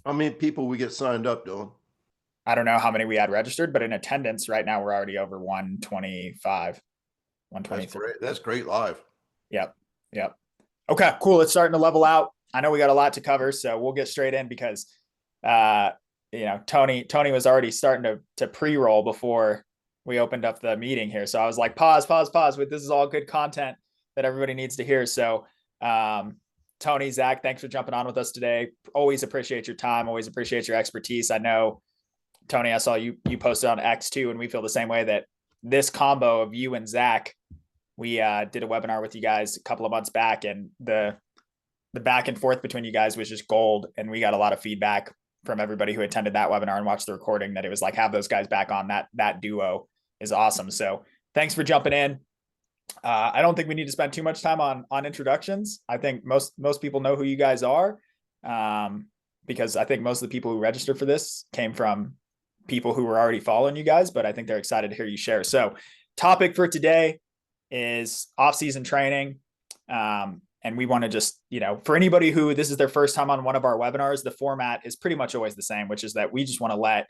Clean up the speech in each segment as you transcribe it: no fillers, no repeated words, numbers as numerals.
How many people we get signed up, Dylan? I don't know how many we had registered, but in attendance right now, we're already over 125, That's 123. great. That's great live. Yep. Yep. Okay, cool. It's starting to level out. I know we got a lot to cover, so we'll get straight in because uh Tony was already starting to pre-roll before we opened up the meeting here. So I was like, pause. With this is all good content that everybody needs to hear. So Tony, Zach, thanks for jumping on with us today. Always appreciate your time, always appreciate your expertise. I know Tony, I saw you posted on X too, and we feel the same way that this combo of you and Zach, we did a webinar with you guys a couple of months back, and the back and forth between you guys was just gold. And we got a lot of feedback from everybody who attended that webinar and watched the recording that it was like, have those guys back on. That duo is awesome. So thanks for jumping in. I don't think we need to spend too much time on introductions. I think most people know who you guys are, because I think most of the people who registered for this came from people who were already following you guys, but I think they're excited to hear you share. So topic for today is off-season training. And we want to just, for anybody who this is their first time on one of our webinars, the format is pretty much always the same, which is that we just want to let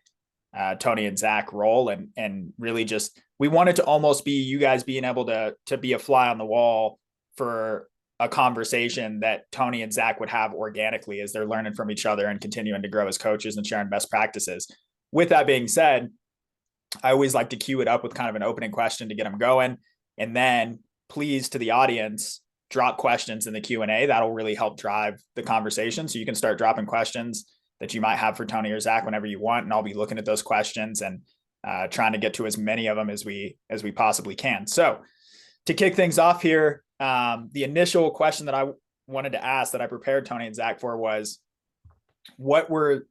Tony and Zach roll and really just, we want it to almost be you guys being able to be a fly on the wall for a conversation that Tony and Zach would have organically as they're learning from each other and continuing to grow as coaches and sharing best practices. With that being said, I always like to cue it up with kind of an opening question to get them going. And then please, to the audience, drop questions in the Q&A. That'll really help drive the conversation. So you can start dropping questions that you might have for Tony or Zach whenever you want. And I'll be looking at those questions and trying to get to as many of them as we possibly can. So to kick things off here, the initial question that I wanted to ask that I prepared Tony and Zach for was, what were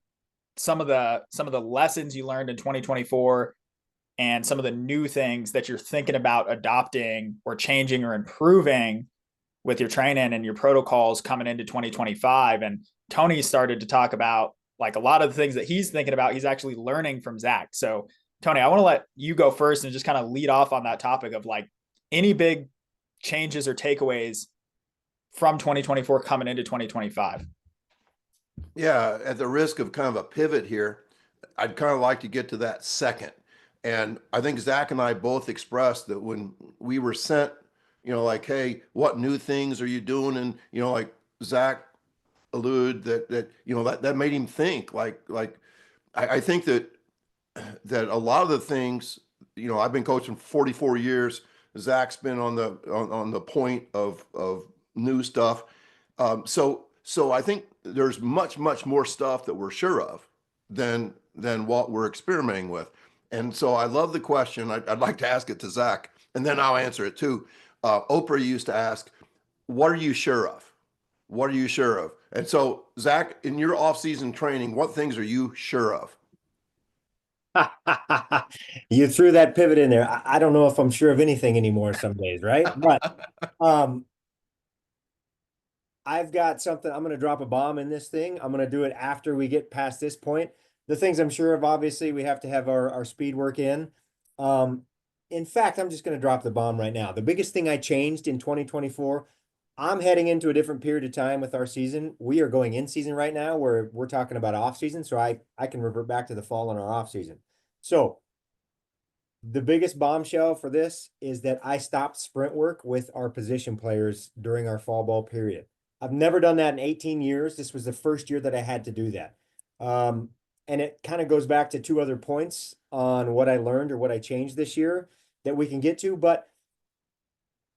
some of the lessons you learned in 2024 and some of the new things that you're thinking about adopting or changing or improving with your training and your protocols coming into 2025? And Tony started to talk about like a lot of the things that he's thinking about, he's actually learning from Zach. So Tony, I want to let you go first and just kind of lead off on that topic of like any big changes or takeaways from 2024 coming into 2025. Yeah, at the risk of kind of a pivot here, I'd kind of like to get to that second. And I think Zach and I both expressed that when we were sent, like, hey, what new things are you doing? And, like Zach alluded that made him think I think that a lot of the things, I've been coaching 44 years. Zach's been on the point of new stuff. So I think there's much more stuff that we're sure of than what we're experimenting with. And so I love the question. I'd like to ask it to Zach, and then I'll answer it too. Oprah used to ask, "What are you sure of? What are you sure of?" And so, Zach, in your off-season training, what things are you sure of? You threw that pivot in there. I don't know if I'm sure of anything anymore some days, right? But um, I've got something. I'm going to drop a bomb in this thing. I'm going to do it after we get past this point. The things I'm sure of, obviously, we have to have our speed work in. Um, in fact, I'm just going to drop the bomb right now. The biggest thing I changed in 2024, I'm heading into a different period of time with our season. We are going in season right now where we're talking about off season. So I can revert back to the fall on our off season. So the biggest bombshell for this is that I stopped sprint work with our position players during our fall ball period. I've never done that in 18 years. This was the first year that I had to do that. And it kind of goes back to two other points on what I learned or what I changed this year that we can get to. But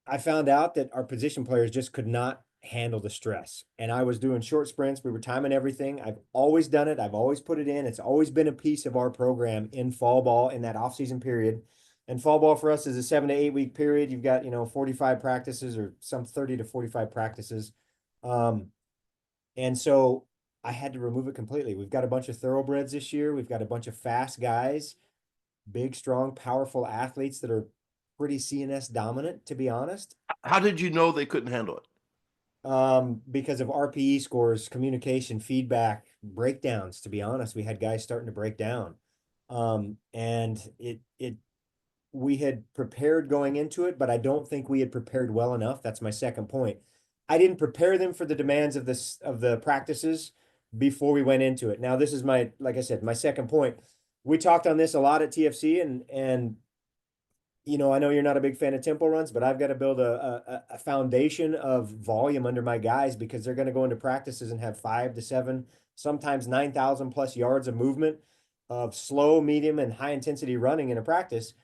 I found out that our position players just could not handle the stress. And I was doing short sprints. We were timing everything. I've always done it. I've always put it in. It's always been a piece of our program in fall ball in that off-season period. And fall ball for us is a 7 to 8 week period. You've got, 45 practices or some 30 to 45 practices. And so I had to remove it completely. We've got a bunch of thoroughbreds this year. We've got a bunch of fast guys, big, strong, powerful athletes that are pretty CNS dominant, to be honest. How did you know they couldn't handle it? Because of RPE scores, communication, feedback, breakdowns. To be honest, we had guys starting to break down. And we had prepared going into it, but I don't think we had prepared well enough. That's my second point. I didn't prepare them for the demands of the practices. before we went into it. Now, this is my, like I said, my second point. We talked on this a lot at TFC, and you know, I know you're not a big fan of tempo runs, but I've got to build a foundation of volume under my guys because they're going to go into practices and have 5 to 7, sometimes 9,000 plus yards of movement of slow, medium, and high intensity running in a practice.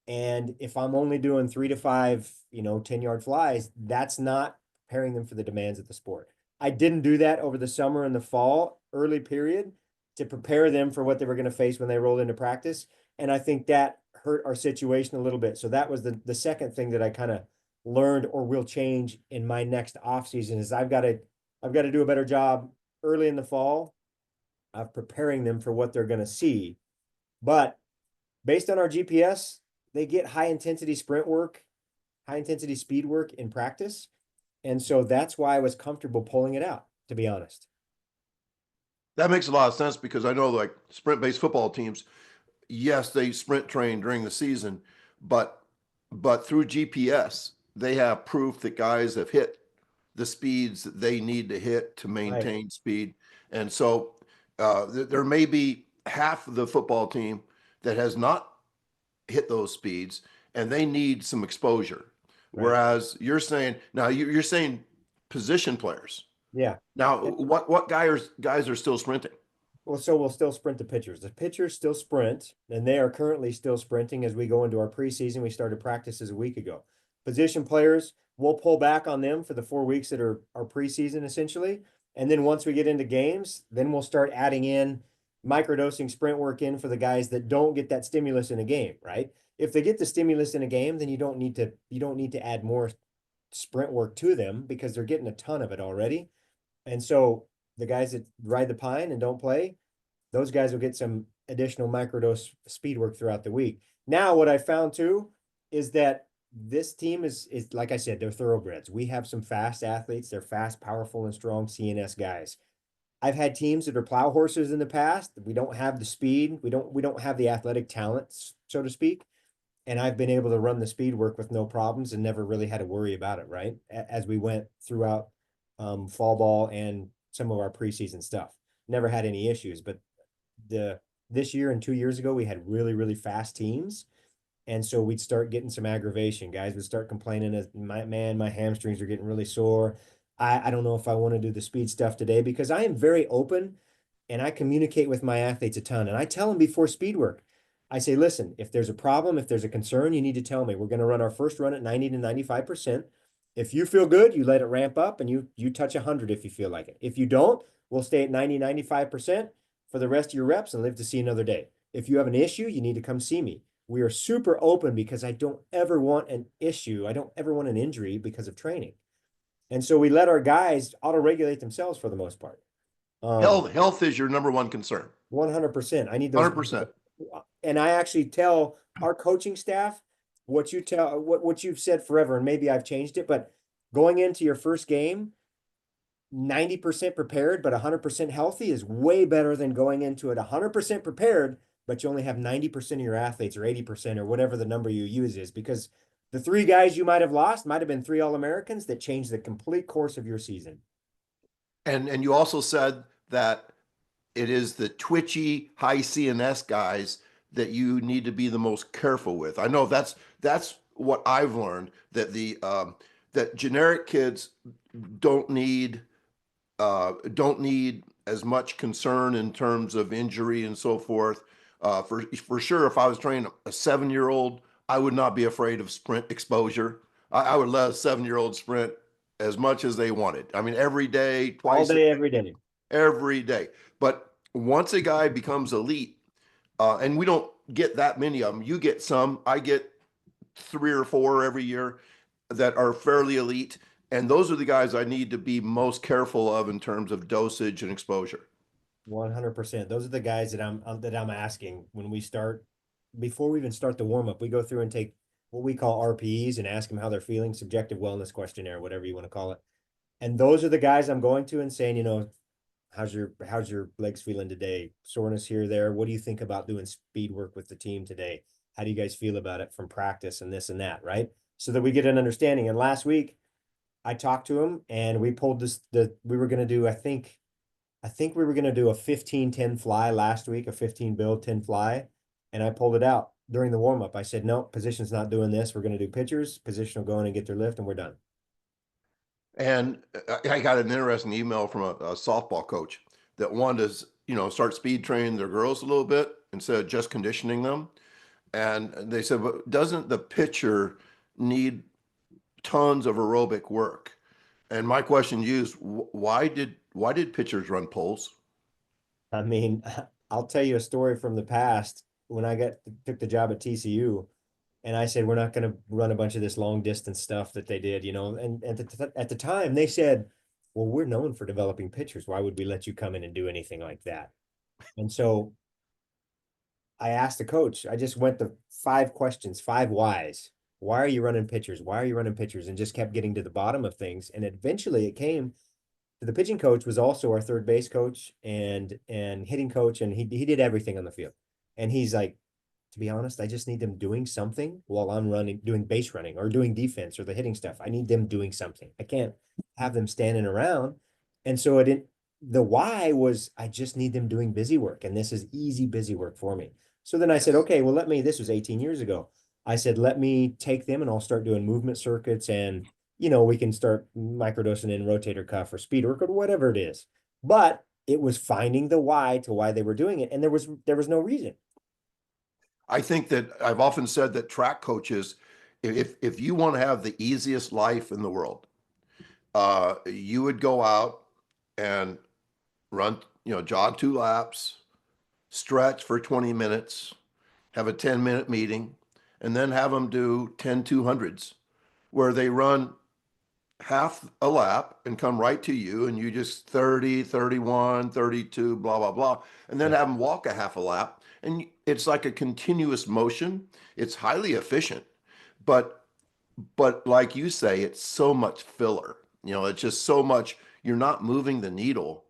And if I'm only doing 3 to 5, you know, 10-yard flies, that's not preparing them for the demands of the sport. I didn't do that over the summer and the fall, early period, to prepare them for what they were going to face when they rolled into practice. And I think that hurt our situation a little bit. So that was the second thing that I kind of learned or will change in my next off season is I've got to do a better job early in the fall of preparing them for what they're going to see. But based on our GPS, they get high intensity sprint work, high intensity speed work in practice. And so that's why I was comfortable pulling it out, to be honest. That makes a lot of sense because I know like sprint-based football teams, yes, they sprint train during the season, but through GPS, they have proof that guys have hit the speeds that they need to hit to Right. maintain speed. And so there may be half of the football team that has not hit those speeds and they need some exposure. Right. Whereas you're saying now you're saying position players. Yeah. Now what guys are still sprinting? Well, so we'll still sprint the pitchers. The pitchers still sprint, and they are currently still sprinting as we go into our preseason. We started practices a week ago. Position players, we'll pull back on them for the 4 weeks that are our preseason essentially. And then once we get into games, then we'll start adding in microdosing sprint work in for the guys that don't get that stimulus in a game, right? If they get the stimulus in a game, then you don't need to add more sprint work to them because they're getting a ton of it already. And so the guys that ride the pine and don't play, those guys will get some additional microdose speed work throughout the week. Now, what I found too is that this team is like I said, they're thoroughbreds. We have some fast athletes. They're fast, powerful, and strong CNS guys. I've had teams that are plow horses in the past. We don't have the speed. We don't have the athletic talents, so to speak. And I've been able to run the speed work with no problems and never really had to worry about it, right? As we went throughout fall ball and some of our preseason stuff. Never had any issues, but this year and 2 years ago, we had really, really fast teams. And so we'd start getting some aggravation. Guys would start complaining as my hamstrings are getting really sore. I don't know if I want to do the speed stuff today because I am very open and I communicate with my athletes a ton. And I tell them before speed work, I say, listen, if there's a problem, if there's a concern, you need to tell me. We're going to run our first run at 90 to 95%. If you feel good, you let it ramp up and you touch 100 if you feel like it. If you don't, we'll stay at 90, 95% for the rest of your reps and live to see another day. If you have an issue, you need to come see me. We are super open because I don't ever want an issue. I don't ever want an injury because of training. And so we let our guys auto-regulate themselves for the most part. Health is your number one concern. 100%. I need those. 100%. And I actually tell our coaching staff what you've said forever, and maybe I've changed it, but going into your first game, 90% prepared, but 100% healthy is way better than going into it 100% prepared, but you only have 90% of your athletes or 80% or whatever the number you use is, because the 3 guys you might have lost might have been 3 All-Americans that changed the complete course of your season. And you also said that it is the twitchy high CNS guys that you need to be the most careful with. I know that's what I've learned, that that generic kids don't need as much concern in terms of injury and so forth. For sure, if I was training a 7-year-old, I would not be afraid of sprint exposure. I would let a 7-year-old sprint as much as they wanted. I mean, every day, twice All day, every day. every day. But once a guy becomes elite, and we don't get that many of them, you get some, I get 3 or 4 every year that are fairly elite. And those are the guys I need to be most careful of in terms of dosage and exposure. 100%. Those are the guys that I'm asking when we start, before we even start the warm up. We go through and take what we call RPEs and ask them how they're feeling, subjective wellness questionnaire, whatever you want to call it. And those are the guys I'm going to and saying, you know, how's your legs feeling today? Soreness here, there. What do you think about doing speed work with the team today? How do you guys feel about it from practice and this and that, right? So that we get an understanding. And last week I talked to him and we pulled we were going to do, I think I think we were going to do a 15-10 fly last week, a 15 build, 10 fly. And I pulled it out during the warm up. I said, no, position's not doing this. We're going to do pitchers. Position will go in and get their lift, and we're done. And I got an interesting email from a softball coach that wanted to, start speed training their girls a little bit instead of just conditioning them. And they said, but doesn't the pitcher need tons of aerobic work? And my question to you is, why did pitchers run poles? I mean, I'll tell you a story from the past when took the job at TCU. And I said, we're not going to run a bunch of this long distance stuff that they did, and at the time they said, well, we're known for developing pitchers. Why would we let you come in and do anything like that? And so I asked the coach, I just went to 5 questions, 5 whys. Why are you running pitchers? Why are you running pitchers? And just kept getting to the bottom of things. And eventually it came to the pitching coach was also our third base coach and hitting coach. And he did everything on the field. And he's like, to be honest, I just need them doing something while I'm doing base running or doing defense or the hitting stuff. I need them doing something. I can't have them standing around. And so the why was I just need them doing busy work. And this is easy busy work for me. So then I said, okay, well, this was 18 years ago. I said, let me take them and I'll start doing movement circuits and, we can start microdosing in rotator cuff or speed work or whatever it is. But it was finding the why to why they were doing it. And there was no reason. I think that I've often said that track coaches, if you want to have the easiest life in the world, you would go out and run, jog 2 laps, stretch for 20 minutes, have a 10-minute meeting, and then have them do 10 200s where they run half a lap and come right to you and you just 30, 31, 32, blah, blah, blah, and then Yeah. have them walk a half a lap. And it's like a continuous motion. It's highly efficient, but like you say, it's so much filler. It's just so much. You're not moving the needle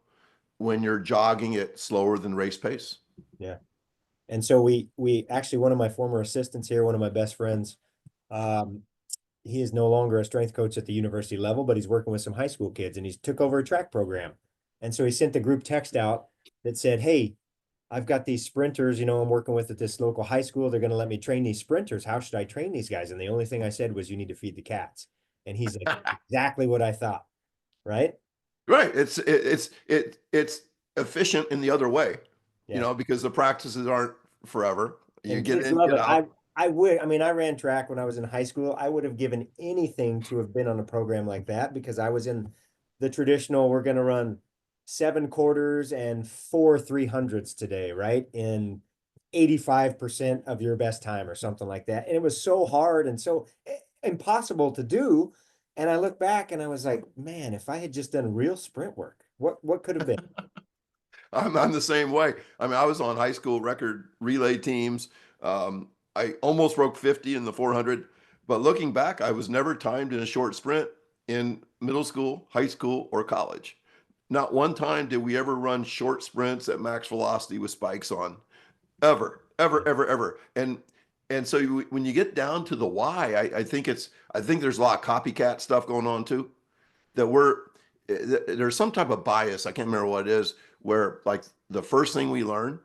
when you're jogging it slower than race pace. Yeah. And so we actually, one of my former assistants here, one of my best friends, um, he is no longer a strength coach at the university level, but he's working with some high school kids and he's took over a track program. And so he sent the group text out that said, hey, I've got these sprinters, I'm working with at this local high school. They're going to let me train these sprinters. How should I train these guys? And the only thing I said was, you need to feed the cats. And he's like, exactly what I thought. Right. Right. It's efficient in the other way, Yeah. because the practices aren't forever. You And get kids in, love get it. out. I ran track when I was in high school. I would have given anything to have been on a program like that because I was in the traditional, we're going to run 7 quarters and 4 300s today, right? In 85% of your best time or something like that. And it was so hard and so impossible to do. And I look back and I was like, man, if I had just done real sprint work, what could have been? I'm the same way. I mean, I was on high school record relay teams. I almost broke 50 in the 400, but looking back, I was never timed in a short sprint in middle school, high school, or college. Not one time did we ever run short sprints at max velocity with spikes on, ever, ever, ever, ever. And so when you get down to the why, I think there's a lot of copycat stuff going on too. That there's some type of bias. I can't remember what it is, where like the first thing we learn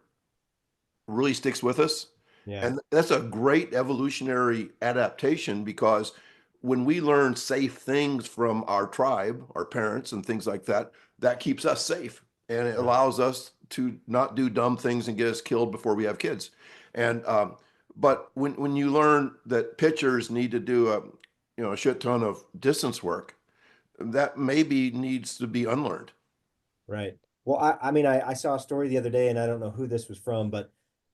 really sticks with us. Yeah. And that's a great evolutionary adaptation because when we learn safe things from our tribe, our parents, and things like that, that keeps us safe and it allows us to not do dumb things and get us killed before we have kids. And but when you learn that pitchers need to do a shit ton of distance work, that maybe needs to be unlearned. Right. Well, I saw a story the other day, and I don't know who this was from, but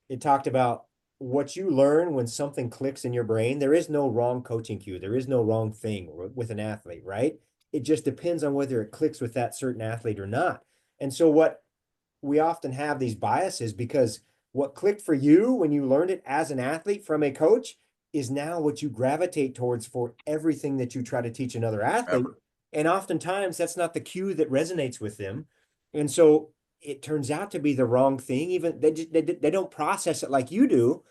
it talked about what you learn when something clicks in your brain. There is no wrong coaching cue. There is no wrong thing with an athlete, right? It just depends on whether it clicks with that certain athlete or not. And so what we often have these biases because what clicked for you when you learned it as an athlete from a coach is now what you gravitate towards for everything that you try to teach another athlete. Ever. And oftentimes that's not the cue that resonates with them. And so it turns out to be the wrong thing. Even they don't process it like you do.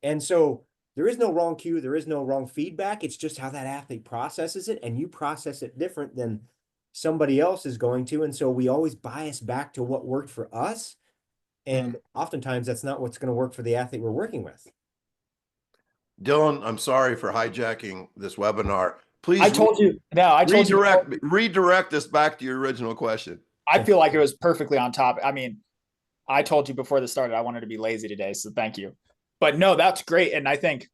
And so there is no wrong cue. There is no wrong feedback. It's just how that athlete processes it. And you process it different than somebody else is going to. And so we always bias back to what worked for us. And oftentimes that's not what's going to work for the athlete we're working with. Dylan, I'm sorry for hijacking this webinar. I Please told you, no, I told you, redirect this back to your original question. I feel like it was perfectly on top. I mean, I told you before this started, I wanted to be lazy today. So thank you. But no, that's great. And I think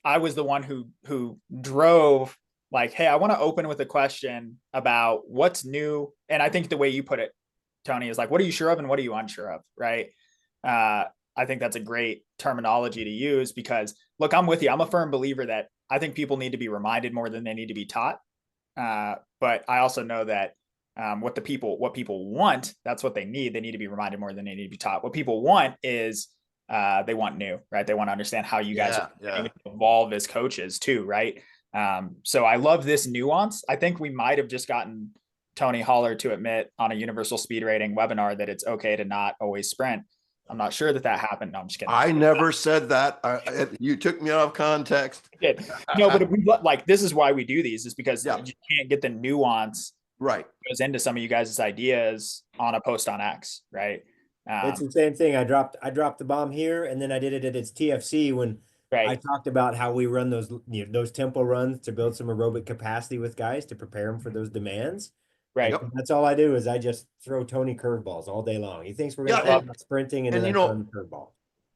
I was the one who drove like, hey, I want to open with a question about what's new. And I think the way you put it, Tony, is like, what are you sure of and what are you unsure of? Right. I think that's a great terminology to use because look, I'm with you. I'm a firm believer that I think people need to be reminded more than they need to be taught. But I also know that what people want, that's what they need. They need to be reminded more than they need to be taught. What people want is they want new, right? They want to understand how you guys evolve as coaches too, right? So I love this nuance. I think we might have just gotten Tony Holler to admit on a universal speed rating webinar that it's okay to not always sprint. I'm not sure that happened. No, I'm just kidding. I never said that. You took me out of context. No, but we like this is why we do these is because you can't get the nuance right goes into some of you guys' ideas on a post on X, right? It's the same thing. I dropped the bomb here, and then I did it at its TFC when I talked about how we run those tempo runs to build some aerobic capacity with guys to prepare them for those demands. Right. And that's all I do is I just throw Tony curveballs all day long. He thinks we're going to talk about sprinting, and then I throw him a curveball.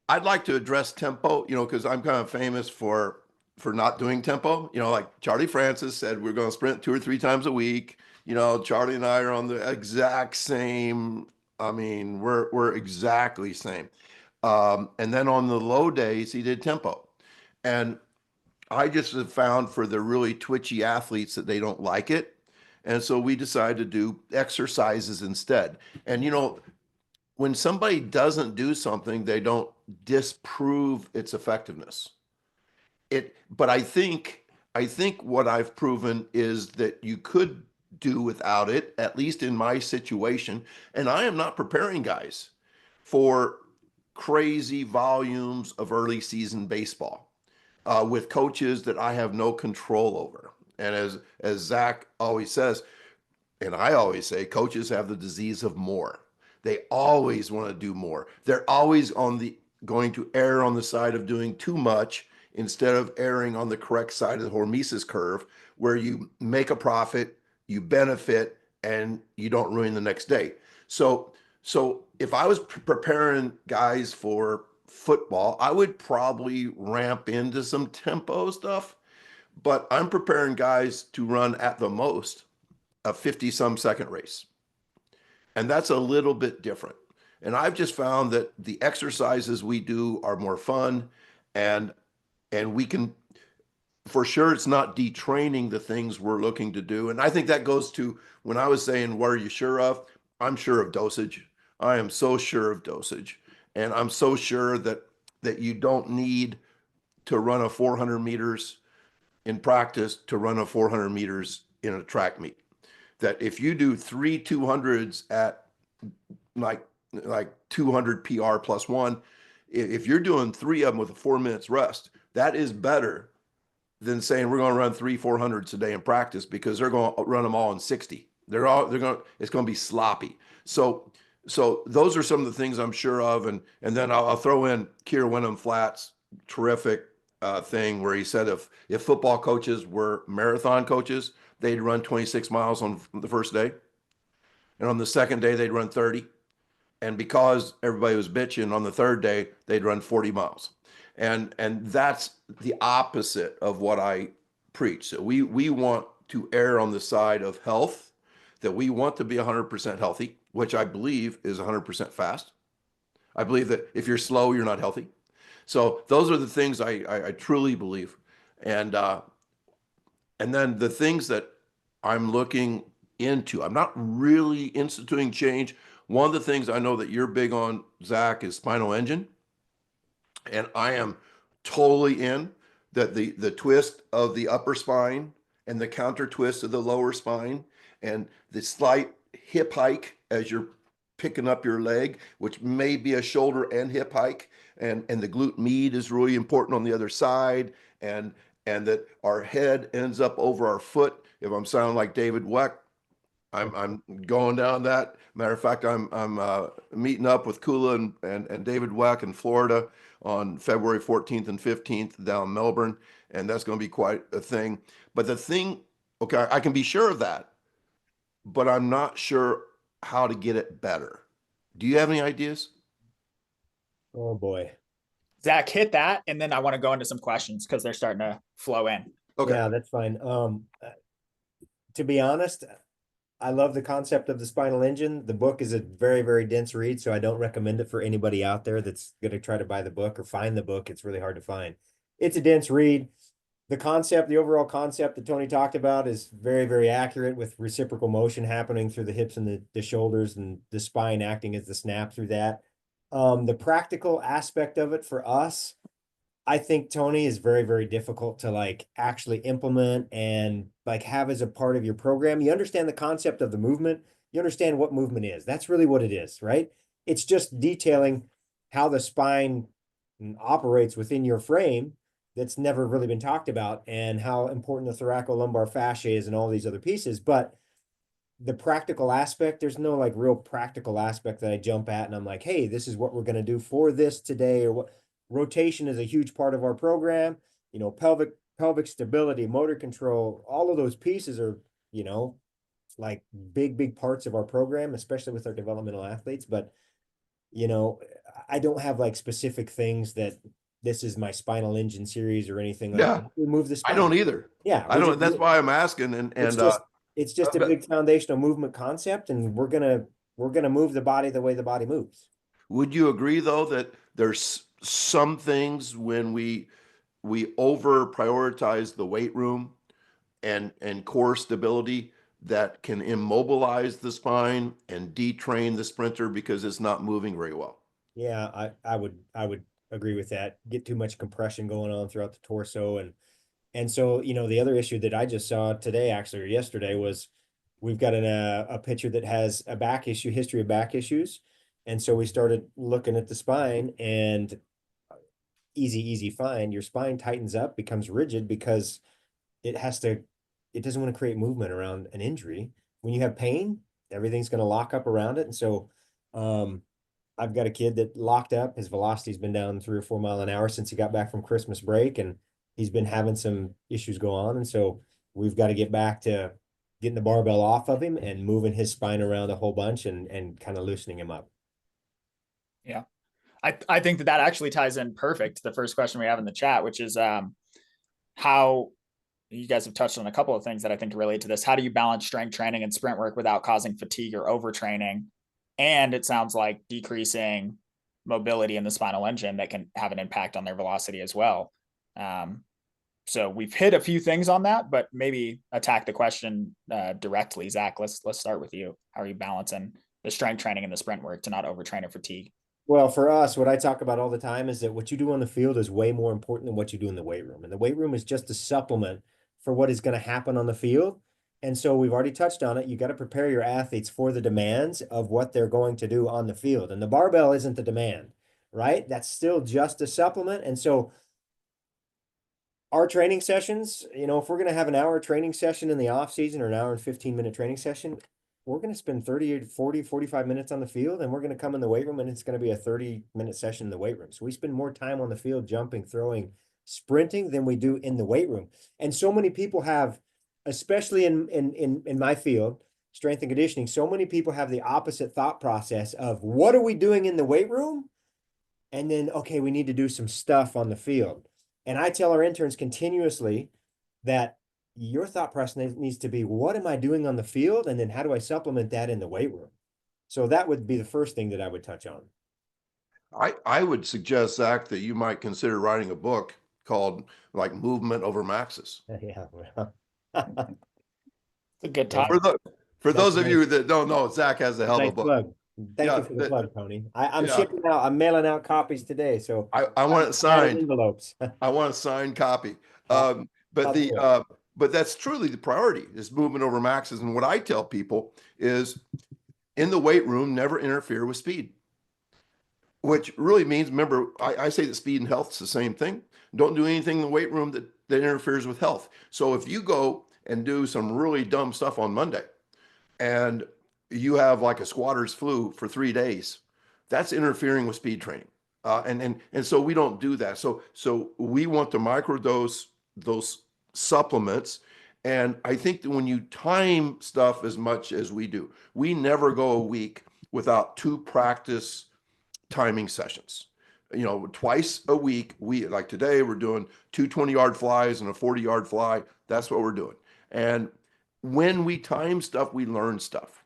I'd like to address tempo, because I'm kind of famous for not doing tempo. Like Charlie Francis said, we're going to sprint 2 or 3 times a week. Charlie and I are on the exact same. I mean, we're exactly same. And then on the low days, he did tempo. And I just have found for the really twitchy athletes that they don't like it. And so we decided to do exercises instead. And, when somebody doesn't do something, they don't disprove its effectiveness. But I think what I've proven is that you could do without it, at least in my situation. And I am not preparing guys for crazy volumes of early season baseball with coaches that I have no control over. And as Zach always says, and I always say, coaches have the disease of more. They always want to do more. They're always going to err on the side of doing too much instead of erring on the correct side of the hormesis curve, where you make a profit, you benefit, and you don't ruin the next day. So if I was preparing guys for football, I would probably ramp into some tempo stuff, but I'm preparing guys to run at the most a 50-some second race. And that's a little bit different. And I've just found that the exercises we do are more fun, and we can, for sure, it's not detraining the things we're looking to do. And I think that goes to when I was saying, what are you sure of? I'm sure of dosage. I am so sure of dosage. And I'm so sure that you don't need to run a 400 meters in practice to run a 400 meters in a track meet. That if you do 3 200s at like 200 PR plus 1, if you're doing 3 of them with a 4 minutes rest, that is better than saying we're going to run 3 400s a day in practice, because they're going to run them all in 60. It's going to be sloppy. So those are some of the things I'm sure of. And then I'll throw in Keir Wenham Flat's terrific thing where he said if football coaches were marathon coaches, they'd run 26 miles on the first day. And on the second day, they'd run 30. And because everybody was bitching, on the third day, they'd run 40 miles. And that's the opposite of what I preach. So we want to err on the side of health, that we want to be 100% healthy, which I believe is 100% fast. I believe that if you're slow, you're not healthy. So those are the things I truly believe. And then the things that I'm looking into, I'm not really instituting change. One of the things I know that you're big on, Zach, is spinal engine. And I am totally in that the twist of the upper spine and the counter twist of the lower spine and the slight hip hike as you're picking up your leg, which may be a shoulder and hip hike, and the glute med is really important on the other side, and that our head ends up over our foot. If I'm sounding like David Weck, I'm going down that. Matter of fact, I'm meeting up with Kula and David Weck in Florida on February 14th and 15th down in Melbourne, and that's going to be quite a thing. But the thing, okay, I can be sure of that, but I'm not sure how to get it better. Do you have any ideas? Oh boy. Zach, hit that, and then I want to go into some questions because they're starting to flow in. Okay. Yeah, that's fine. To be honest, I love the concept of the spinal engine. The book is a very, very dense read, so I don't recommend it for anybody out there that's going to try to buy the book or find the book. It's really hard to find. It's a dense read. The concept, the overall concept that Tony talked about is very, very accurate with reciprocal motion happening through the hips and the shoulders and the spine acting as the snap through that. The practical aspect of it for us, I think, Tony, is very, very difficult to like actually implement and like have as a part of your program. You understand the concept of the movement. You understand what movement is. That's really what it is, right? It's just detailing how the spine operates within your frame that's never really been talked about, and how important the thoracolumbar fascia is and all these other pieces. But the practical aspect, there's no like real practical aspect that I jump at and I'm like, hey, this is what we're going to do for this today, or what. Rotation is a huge part of our program. You know, pelvic stability, motor control, all of those pieces are, you know, like big parts of our program, especially with our developmental athletes. But, you know, I don't have like specific things that this is my spinal engine series or anything like Yeah, that. We move the I spine. don't either. Yeah, I don't. That's why I'm asking. it's just it's just a big foundational movement concept, and we're gonna move the body the way the body moves. would you agree though that there's some things when we over prioritize the weight room and core stability that can immobilize the spine and detrain the sprinter because it's not moving very well? Yeah, I would agree with that. Get too much compression going on throughout the torso, and so, you know, the other issue that I just saw today, actually, or yesterday, was we've got a pitcher that has a back issue, history of back issues. And so we started looking at the spine, and easy find. Your spine tightens up, becomes rigid because it has to, it doesn't want to create movement around an injury. When you have pain, everything's going to lock up around it. And so, um, I've got a kid that locked up. His velocity's been down 3 or 4 miles an hour since he got back from Christmas break, and he's been having some issues go on. And so we've got to get back to getting the barbell off of him and moving his spine around a whole bunch and kind of loosening him up. Yeah. I think that actually ties in perfect to the first question we have in the chat, which is how you guys have touched on a couple of things that I think relate to this. How do you balance strength training and sprint work without causing fatigue or overtraining? And it sounds like decreasing mobility in the spinal engine that can have an impact on their velocity as well. So we've hit a few things on that, but maybe attack the question directly. Zach, let's start with you. How are you balancing the strength training and the sprint work to not overtrain or fatigue? Well, for us, what I talk about all the time is that what you do on the field is way more important than what you do in the weight room. And the weight room is just a supplement for what is going to happen on the field. And so we've already touched on it. You got to prepare your athletes for the demands of what they're going to do on the field. And the barbell isn't the demand, right? That's still just a supplement. And so our training sessions, you know, if we're going to have an hour training session in the off season or an hour and 15-minute training session, we're going to spend 30 to 40, 45 minutes on the field, and we're going to come in the weight room and it's going to be a 30-minute session in the weight room. So we spend more time on the field jumping, throwing, sprinting than we do in the weight room. And so many people have, especially in my field, strength and conditioning, so many people have the opposite thought process of what are we doing in the weight room? And then, okay, we need to do some stuff on the field. And I tell our interns continuously that your thought process needs to be, what am I doing on the field? And then how do I supplement that in the weight room? So that would be the first thing that I would touch on. I would suggest, Zach, that you might consider writing a book called like Movement Over Maxis. Yeah. It's a good time. For those of you that don't know, Zach has a hell of a book. Plug. Thank you for the plug, Tony. I'm shipping out, I'm mailing out copies today. So I want it signed. Envelopes. I want a signed copy. But that's truly the priority is movement over maxes. And what I tell people is in the weight room, never interfere with speed, which really means, remember, I say that speed and health is the same thing. Don't do anything in the weight room that interferes with health. So if you go and do some really dumb stuff on Monday, and you have like a squatter's flu for 3 days, that's interfering with speed training. And so we don't do that. So we want to microdose those supplements. And I think that when you time stuff as much as we do, we never go a week without 2 practice timing sessions. Twice a week, we like today, we're doing 2 20-yard flies and a 40-yard fly. That's what we're doing. And when we time stuff, we learn stuff.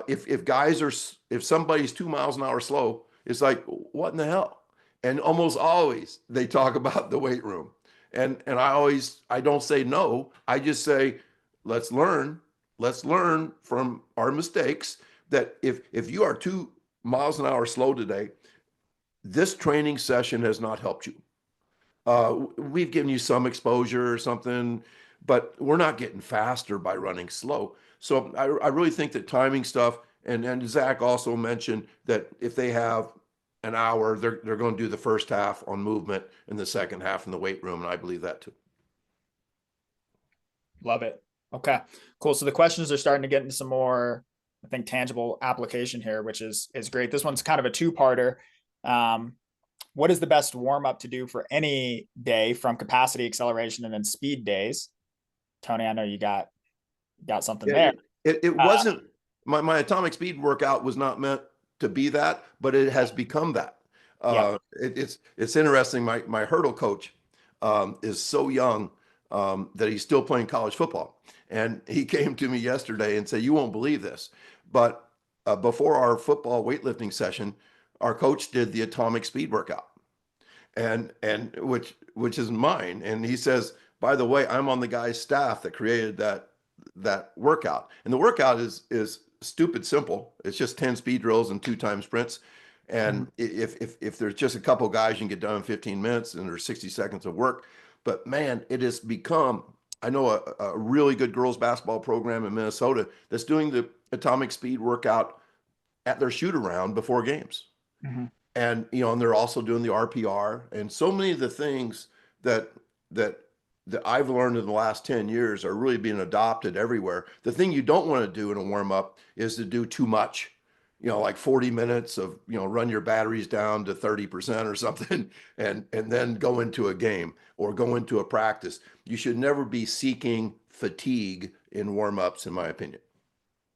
If somebody's 2 miles an hour slow, it's like, what in the hell? And almost always they talk about the weight room. And I don't say no. I just say, let's learn. Let's learn from our mistakes that if you are 2 miles an hour slow today, this training session has not helped you. We've given you some exposure or something, but we're not getting faster by running slow. So I really think that timing stuff, and Zach also mentioned that if they have an hour, they're going to do the first half on movement and the second half in the weight room, and I believe that too. Love it. Okay, cool. So the questions are starting to get into some more, I think, tangible application here, which is great. This one's kind of a two-parter. What is the best warm up to do for any day from capacity, acceleration, and then speed days? Tony, I know you got something there. It wasn't my atomic speed workout was not meant to be that, but it has become that. It's interesting. My hurdle coach is so young that he's still playing college football, and he came to me yesterday and said, "You won't believe this, but before our football weightlifting session, our coach did the atomic speed workout, and which is mine." And he says, "By the way, I'm on the guy's staff that created that workout." And the workout is stupid simple. It's just 10 speed drills and 2 time sprints. And if there's just a couple guys, you can get done in 15 minutes and there's 60 seconds of work. But man, it has become, I know a really good girls basketball program in Minnesota that's doing the atomic speed workout at their shoot around before games. Mm-hmm. And and they're also doing the RPR, and so many of the things that I've learned in the last 10 years are really being adopted everywhere. The thing you don't want to do in a warm up is to do too much, like 40 minutes of, run your batteries down to 30% or something, and then go into a game or go into a practice. You should never be seeking fatigue in warm ups, in my opinion.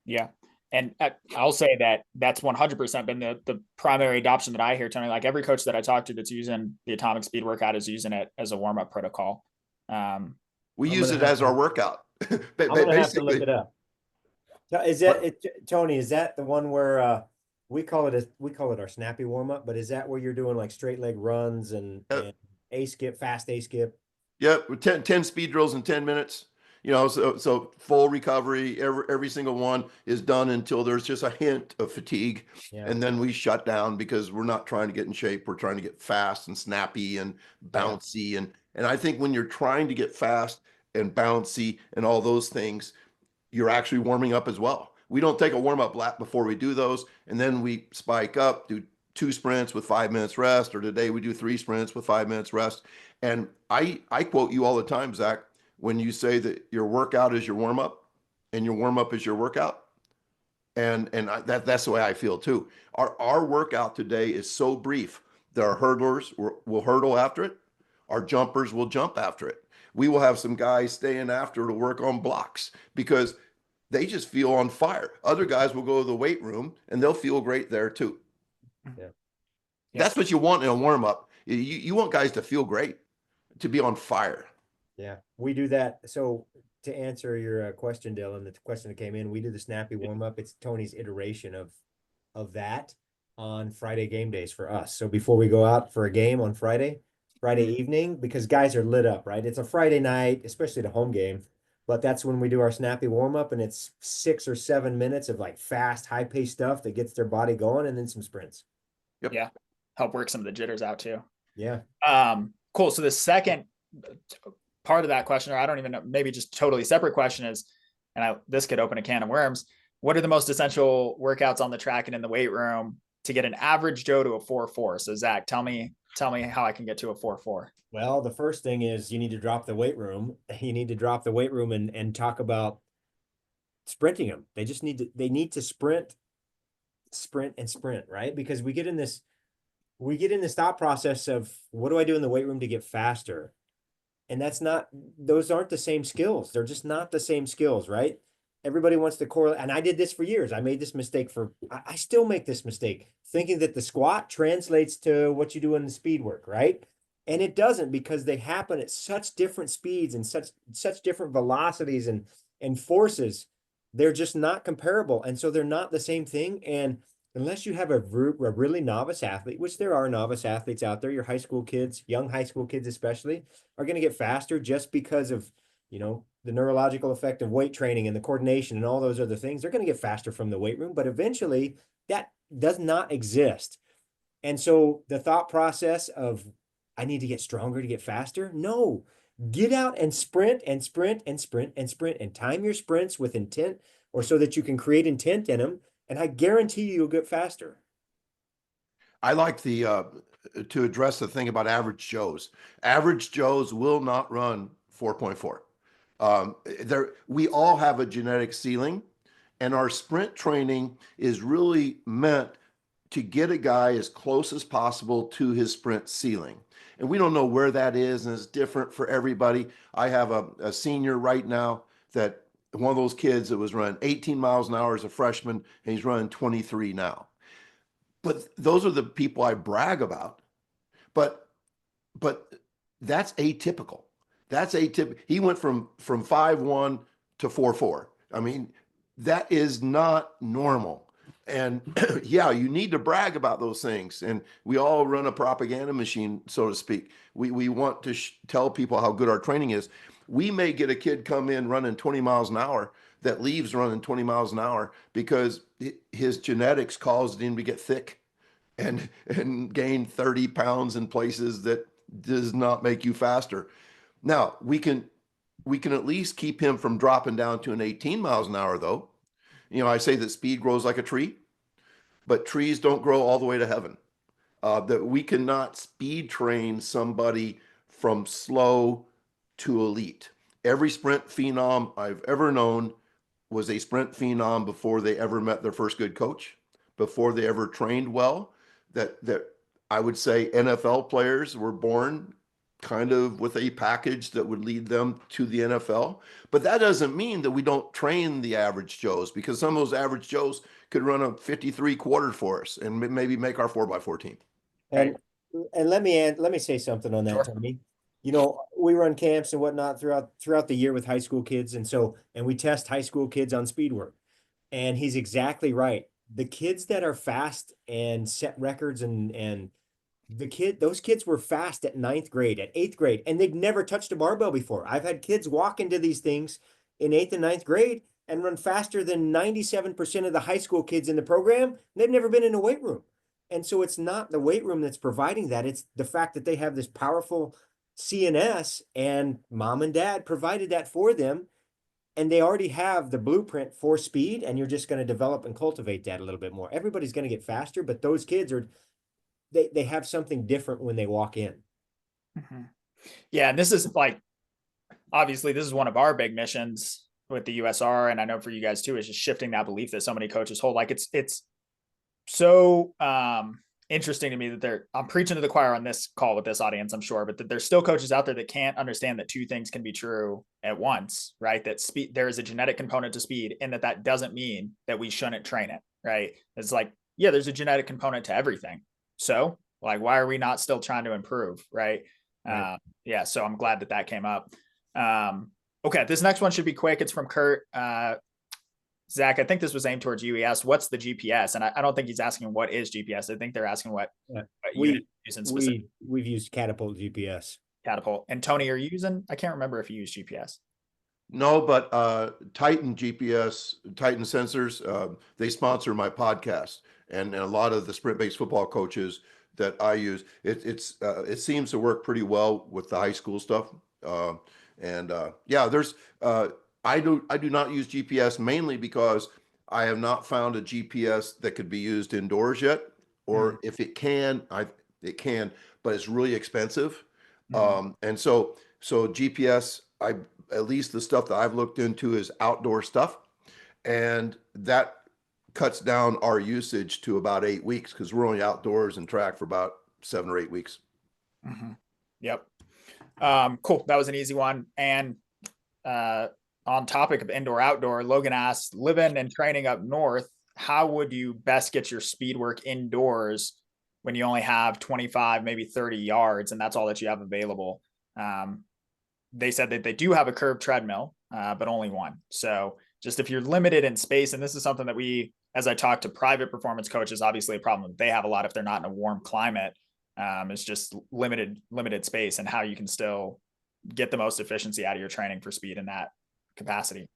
Yeah. And I'll say that's 100% been the primary adoption that I hear, Tony. Like every coach that I talk to that's using the atomic speed workout is using it as a warm-up protocol. We use it as our workout. I'm gonna have to look it up. Is that Tony? Is that the one where we call it our snappy warm-up? But is that where you're doing like straight leg runs and a skip, fast a skip? Yep, 10 speed drills in 10 minutes. So full recovery, every single one is done until there's just a hint of fatigue. Yeah. And then we shut down because we're not trying to get in shape. We're trying to get fast and snappy and bouncy. Yeah. And I think when you're trying to get fast and bouncy and all those things, you're actually warming up as well. We don't take a warm-up lap before we do those. And then we spike up, do 2 sprints with 5 minutes rest, or today we do 3 sprints with 5 minutes rest. And I quote you all the time, Zach, when you say that your workout is your warm-up and your warm-up is your workout. And that's the way I feel too. Our workout today is so brief that our hurdlers will hurdle after it. Our jumpers will jump after it. We will have some guys staying after to work on blocks because they just feel on fire. Other guys will go to the weight room and they'll feel great there too. Yeah. That's what you want in a warm-up. You want guys to feel great, to be on fire. Yeah, we do that. So to answer your question, Dylan, the question that came in, we do the snappy warm up. It's Tony's iteration of that on Friday game days for us. So before we go out for a game on Friday evening, because guys are lit up, right? It's a Friday night, especially the home game, but that's when we do our snappy warm up, and it's 6 or 7 minutes of like fast, high paced stuff that gets their body going, and then some sprints. Yep. Yeah, help work some of the jitters out too. Yeah. Cool. So the second part of that question, or I don't even know, maybe just totally separate question is, and this could open a can of worms. What are the most essential workouts on the track and in the weight room to get an average Joe to a 4.4? So Zach, tell me how I can get to a 4.4. Well, the first thing is you need to drop the weight room. You need to drop the weight room and talk about sprinting them. They need to sprint, right? Because we get in this thought process of what do I do in the weight room to get faster? And those aren't the same skills. They're just not the same skills, right? Everybody wants to correlate. And I did this for years. I made this mistake I still make this mistake, thinking that the squat translates to what you do in the speed work, right? And it doesn't, because they happen at such different speeds and such different velocities and forces. They're just not comparable. And so they're not the same thing. And unless you have a really novice athlete, which there are novice athletes out there, your high school kids, young high school kids especially, are going to get faster just because of, the neurological effect of weight training and the coordination and all those other things. They're going to get faster from the weight room, but eventually that does not exist. And so the thought process of I need to get stronger to get faster. No, get out and sprint and sprint and sprint and sprint and time your sprints with intent, or so that you can create intent in them. And I guarantee you'll get faster. I like to address the thing about average Joes. Average Joes will not run 4.4. We all have a genetic ceiling, and our sprint training is really meant to get a guy as close as possible to his sprint ceiling. And we don't know where that is, and it's different for everybody. I have a senior right now that one of those kids that was running 18 miles an hour as a freshman, and he's running 23 now. But those are the people I brag about. But that's atypical. That's atypical. He went from 5'1" to 4'4". I mean, that is not normal. And yeah, you need to brag about those things. And we all run a propaganda machine, so to speak. We want to tell people how good our training is. We may get a kid come in running 20 miles an hour that leaves running 20 miles an hour because his genetics caused him to get thick and gain 30 pounds in places that does not make you faster. Now, we can at least keep him from dropping down to an 18 miles an hour, though. I say that speed grows like a tree, but trees don't grow all the way to heaven. That we cannot speed train somebody from slow to elite. Every sprint phenom I've ever known was a sprint phenom before they ever met their first good coach, before they ever trained well. That I would say NFL players were born kind of with a package that would lead them to the NFL. But that doesn't mean that we don't train the average Joes, because some of those average Joes could run a 53 quarter for us and maybe make our 4x4 team. And let me say something on that, Sure. Tony. We run camps and whatnot throughout the year with high school kids, and we test high school kids on speed work. And he's exactly right. The kids that are fast and set records and those kids were fast at 9th grade, at 8th grade, and they'd never touched a barbell before. I've had kids walk into these things in 8th and 9th grade and run faster than 97% of the high school kids in the program. They've never been in a weight room. And so it's not the weight room that's providing that. It's the fact that they have this powerful CNS, and mom and dad provided that for them. And they already have the blueprint for speed, and you're just going to develop and cultivate that a little bit more. Everybody's going to get faster, but those kids they have something different when they walk in. Mm-hmm. Yeah. And this is obviously this is one of our big missions with the USR. And I know for you guys too, is just shifting that belief that so many coaches hold. It's so interesting to me that I'm preaching to the choir on this call with this audience, I'm sure, but that there's still coaches out there that can't understand that two things can be true at once, right? That speed, there is a genetic component to speed, and that doesn't mean that we shouldn't train it, right? It's yeah, there's a genetic component to everything. So why are we not still trying to improve? Right. Right. Yeah. So I'm glad that came up. Okay. This next one should be quick. It's from Kurt. Zach, I think this was aimed towards you. He asked, what's the GPS? And I don't think he's asking what is GPS. I think they're asking what unit using specific. We've used Catapult GPS. Catapult. And Tony, are you using? I can't remember if you use GPS. No, but Titan GPS, Titan Sensors, they sponsor my podcast, and a lot of the sprint-based football coaches that I use, it seems to work pretty well with the high school stuff. Yeah, there's I do not use GPS mainly because I have not found a GPS that could be used indoors yet, or if it can, it can, but it's really expensive. And so GPS, at least the stuff that I've looked into is outdoor stuff. And that cuts down our usage to about 8 weeks because we're only outdoors and track for about 7 or 8 weeks. Mm-hmm. Yep. Cool. That was an easy one. And on topic of indoor outdoor, Logan asked, living and training up north, how would you best get your speed work indoors when you only have 25, maybe 30 yards, and that's all that you have available? They said that they do have a curved treadmill, but only one. So just if you're limited in space, and this is something that we, as I talk to private performance coaches, obviously a problem that they have a lot if they're not in a warm climate. It's just limited space and how you can still get the most efficiency out of your training for speed in that capacity.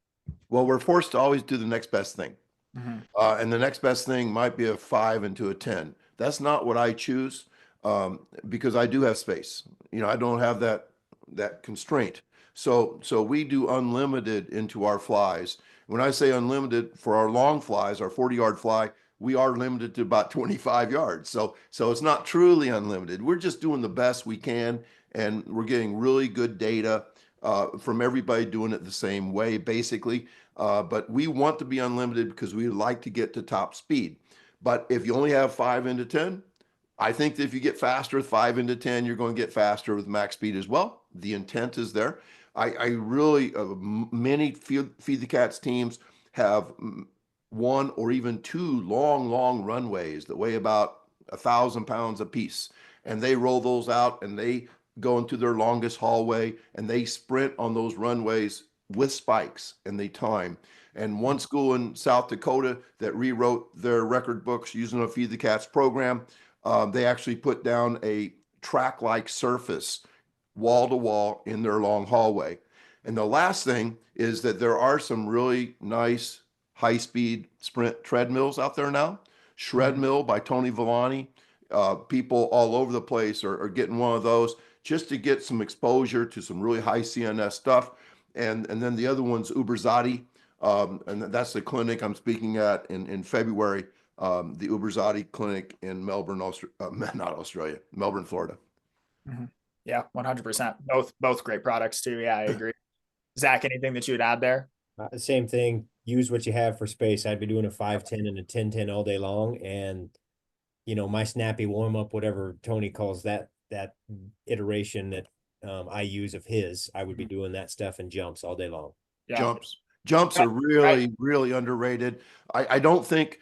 Well, we're forced to always do the next best thing. Mm-hmm. And the next best thing might be a 5 into a 10. That's not what I choose, because I do have space. I don't have that constraint. So we do unlimited into our flies. When I say unlimited for our long flies, our 40-yard fly, we are limited to about 25 yards. So it's not truly unlimited. We're just doing the best we can, and we're getting really good data from everybody doing it the same way, basically. But we want to be unlimited because we like to get to top speed. But if you only have 5 into 10, I think that if you get faster with 5 into 10, you're going to get faster with max speed as well. The intent is there. I really, many Feed the Cats teams have 1 or even 2 long runways that weigh about 1,000 pounds apiece. And they roll those out and they go into their longest hallway and they sprint on those runways with spikes and they time. And one school in South Dakota that rewrote their record books using a Feed the Cats program, they actually put down a track-like surface wall to wall in their long hallway. And the last thing is that there are some really nice high-speed sprint treadmills out there now. Shred Mill by Tony Villani. People all over the place are getting one of those just to get some exposure to some really high CNS stuff. And then the other one's Uberzati. And that's the clinic I'm speaking at in February, the Uberzati clinic in Melbourne, not Australia, Melbourne, Florida. Mm-hmm. Yeah, 100%. Both great products too. Yeah, I agree. Zach, anything that you would add there? Same thing. Use what you have for space. I'd be doing a 5-10 and a 10-10 all day long. And, my snappy warm up, whatever Tony calls that iteration that I use of his, I would be doing that stuff and jumps all day long. Yeah. Jumps are really underrated. I don't think,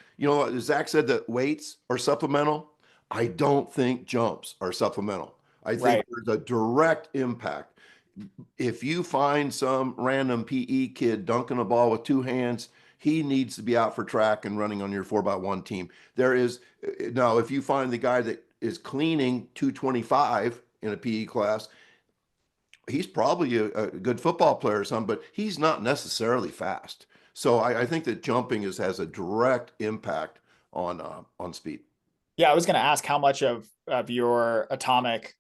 Zach said that weights are supplemental. I don't think jumps are supplemental. I think there's a direct impact. If you find some random PE kid dunking a ball with 2 hands, he needs to be out for track and running on your 4x1 team. Now, if you find the guy that is cleaning 225 in a PE class, he's probably a good football player or something, but he's not necessarily fast. So I think that jumping has a direct impact on speed. Yeah, I was going to ask how much of your atomic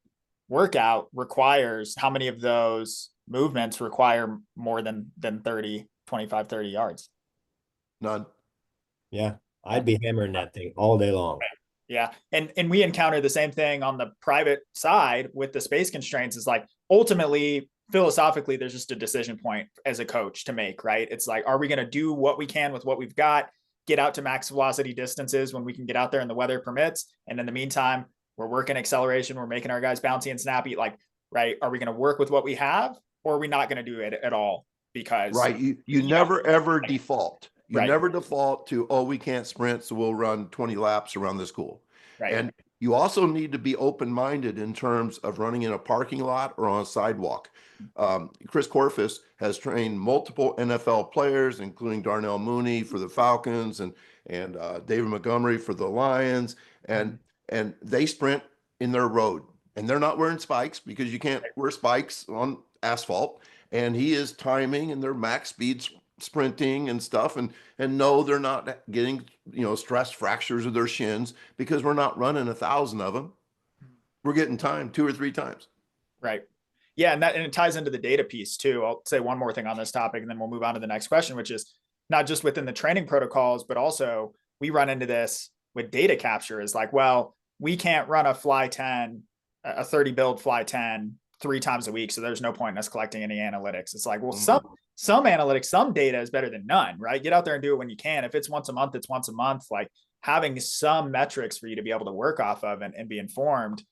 workout requires, how many of those movements require more than 25, 30 yards? None. Yeah, I'd be hammering that thing all day long. Yeah. And we encounter the same thing on the private side with the space constraints. Is like, ultimately, philosophically, there's just a decision point as a coach to make, right? It's like, are we going to do what we can with what we've got, get out to max velocity distances when we can get out there and the weather permits? And in the meantime, we're working acceleration. We're making our guys bouncy and snappy. Like, right. Are we going to work with what we have, or are we not going to do it at all? Because you never ever default. You Right. never default to, we can't sprint, so we'll run 20 laps around the school. Right. And you also need to be open-minded in terms of running in a parking lot or on a sidewalk. Chris Corfus has trained multiple NFL players, including Darnell Mooney for the Falcons and David Montgomery for the Lions, and they sprint in their road. And they're not wearing spikes because you can't wear spikes on asphalt. And he is timing and their max speeds sprinting and stuff, and no, they're not getting stress fractures of their shins because we're not running 1,000 of them. We're getting time 2 or 3 times. Right. Yeah, and it ties into the data piece too. I'll say one more thing on this topic, and then we'll move on to the next question, which is not just within the training protocols, but also we run into this with data capture. Is like, well, we can't run a fly 10, a 30 build fly 10 3 times a week, so there's no point in us collecting any analytics. It's like, well, Mhm. some analytics, some data is better than none, right? Get out there and do it when you can. If it's once a month, it's once a month. Like having some metrics for you to be able to work off of and be informed,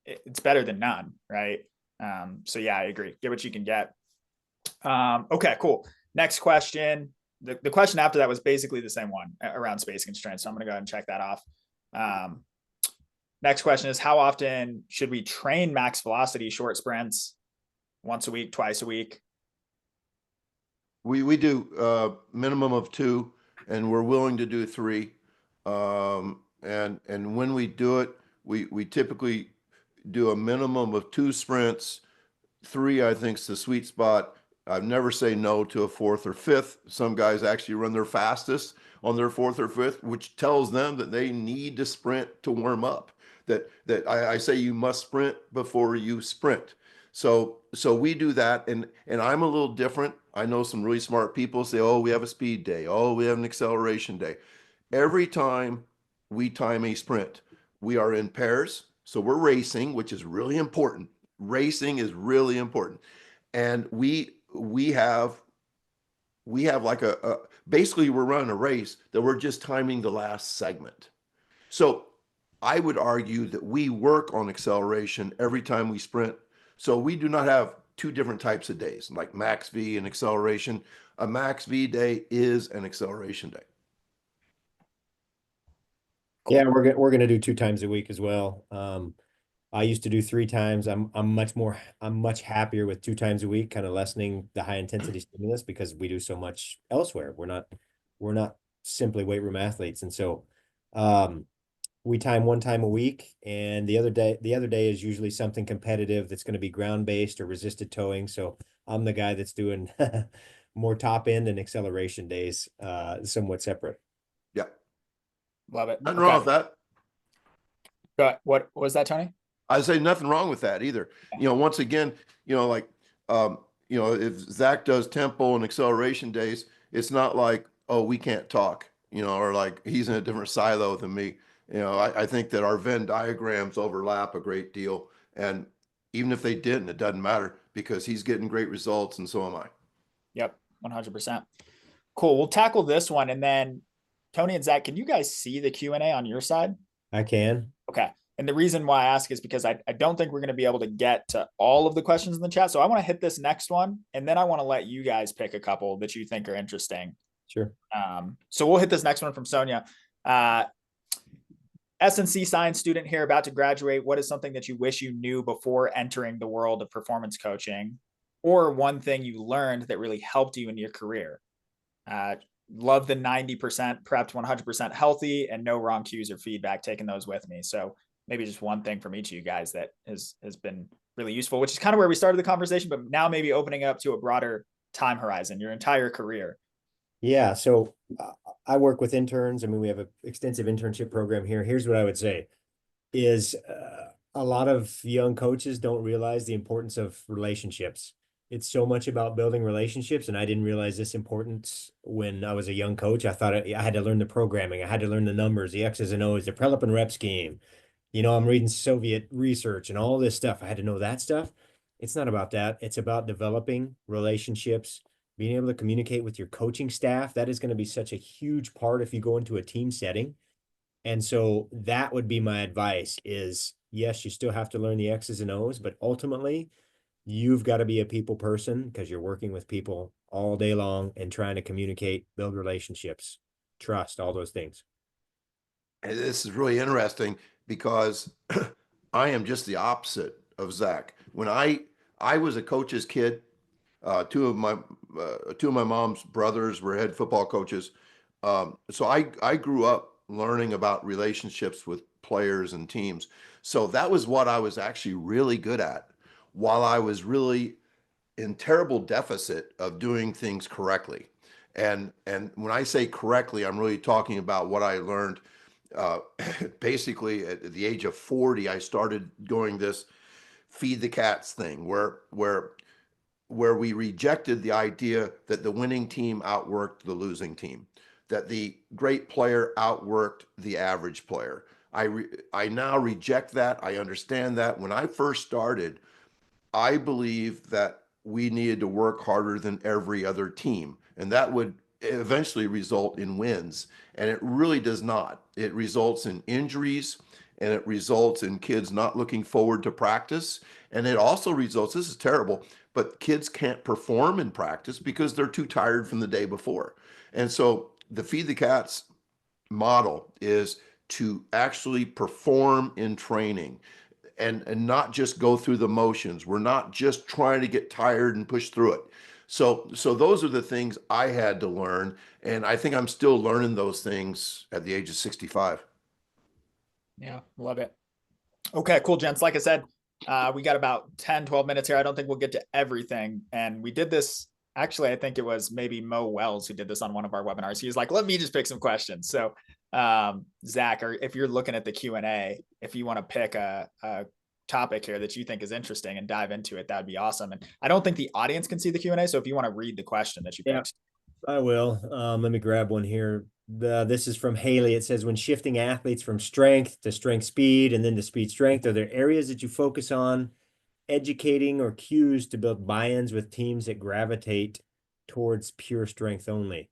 it's better than none, right? So yeah, I agree. Get what you can get. Okay, cool. Next question. The question after that was basically the same one around space constraints. So I'm going to go ahead and check that off. Next question is, how often should we train max velocity short sprints? Once a week, twice a week? We do minimum of 2, and we're willing to do 3. And when we do it, we typically do a minimum of 2 sprints. 3, I think, is the sweet spot. I've never say no to a 4th or 5th. Some guys actually run their fastest on their 4th or 5th, which tells them that they need to sprint to warm up. That I say you must sprint before you sprint. So we do that, and I'm a little different. I know some really smart people say, oh, we have a speed day. Oh, we have an acceleration day. Every time we time a sprint, we are in pairs. So we're racing, which is really important. Racing is really important. And we have like a basically we're running a race that we're just timing the last segment. So I would argue that we work on acceleration every time we sprint. So we do not have 2 different types of days, like max V and acceleration. A max V day is an acceleration day. Yeah, we're gonna do 2 times a week as well. I used to do 3 times. I'm much happier with 2 times a week, kind of lessening the high intensity stimulus because we do so much elsewhere. We're not simply weight room athletes. And so we time 1 time a week, and the other day is usually something competitive that's going to be ground based or resisted towing. So I'm the guy that's doing more top end and acceleration days, somewhat separate. Yeah. Love it. Nothing Okay. wrong with that. What was that, Tony? I say nothing wrong with that either. Once again, like, if Zach does tempo and acceleration days, it's not like, oh, we can't talk, or like he's in a different silo than me. I think that our Venn diagrams overlap a great deal. And even if they didn't, it doesn't matter because he's getting great results and so am I. Yep, 100%. Cool. We'll tackle this one, and then Tony and Zach, can you guys see the Q&A on your side? I can. Okay. And the reason why I ask is because I don't think we're going to be able to get to all of the questions in the chat. So I want to hit this next one, and then I want to let you guys pick a couple that you think are interesting. Sure. So we'll hit this next one from Sonia. S&C science student here, about to graduate. What is something that you wish you knew before entering the world of performance coaching, or one thing you learned that really helped you in your career? Love the 90% prepped, 100% healthy, and no wrong cues or feedback. Taking those with me. So maybe just one thing from each of you guys that has been really useful, which is kind of where we started the conversation, but now maybe opening up to a broader time horizon, your entire career. Yeah. So I work with interns. I mean, we have an extensive internship program here. Here's what I would say is a lot of young coaches don't realize the importance of relationships. It's so much about building relationships, and I didn't realize this importance when I was a young coach. I thought I had to learn the programming. I had to learn the numbers, the X's and O's, the prep and rep scheme. I'm reading Soviet research and all this stuff. I had to know that stuff. It's not about that. It's about developing relationships, being able to communicate with your coaching staff. That is going to be such a huge part if you go into a team setting. And so that would be my advice is, yes, you still have to learn the X's and O's, but ultimately you've got to be a people person because you're working with people all day long and trying to communicate, build relationships, trust, all those things. And this is really interesting because I am just the opposite of Zach. When I was a coach's kid, two of my mom's brothers were head football coaches. So I grew up learning about relationships with players and teams. So that was what I was actually really good at while I was really in terrible deficit of doing things correctly. And when I say correctly, I'm really talking about what I learned. Uh, Basically, at the age of 40, I started going this feed the cats thing, where we rejected the idea that the winning team outworked the losing team, that the great player outworked the average player. I now reject that. I understand that. When I first started, I believe that we needed to work harder than every other team, and that would eventually result in wins. And it really does not. It results in injuries, and it results in kids not looking forward to practice. And it also results, this is terrible, but kids can't perform in practice because they're too tired from the day before. And so the Feed the Cats model is to actually perform in training and not just go through the motions. We're not just trying to get tired and push through it. So those are the things I had to learn, and I think I'm still learning those things at the age of 65. Yeah, love it. Okay, cool, gents. Like I said, we got about 10, 12 minutes here. I don't think we'll get to everything. And we did this, actually, I think it was maybe Mo Wells who did this on one of our webinars. He was like, let me just pick some questions. So Zach, or if you're looking at the Q&A, if you want to pick a topic here that you think is interesting and dive into it, that'd be awesome. And I don't think the audience can see the Q&A. So if you want to read the question that you picked. I will. Let me grab one here. This is from Haley. It says, when shifting athletes from strength to strength speed and then to speed strength, are there areas that you focus on educating or cues to build buy-ins with teams that gravitate towards pure strength only?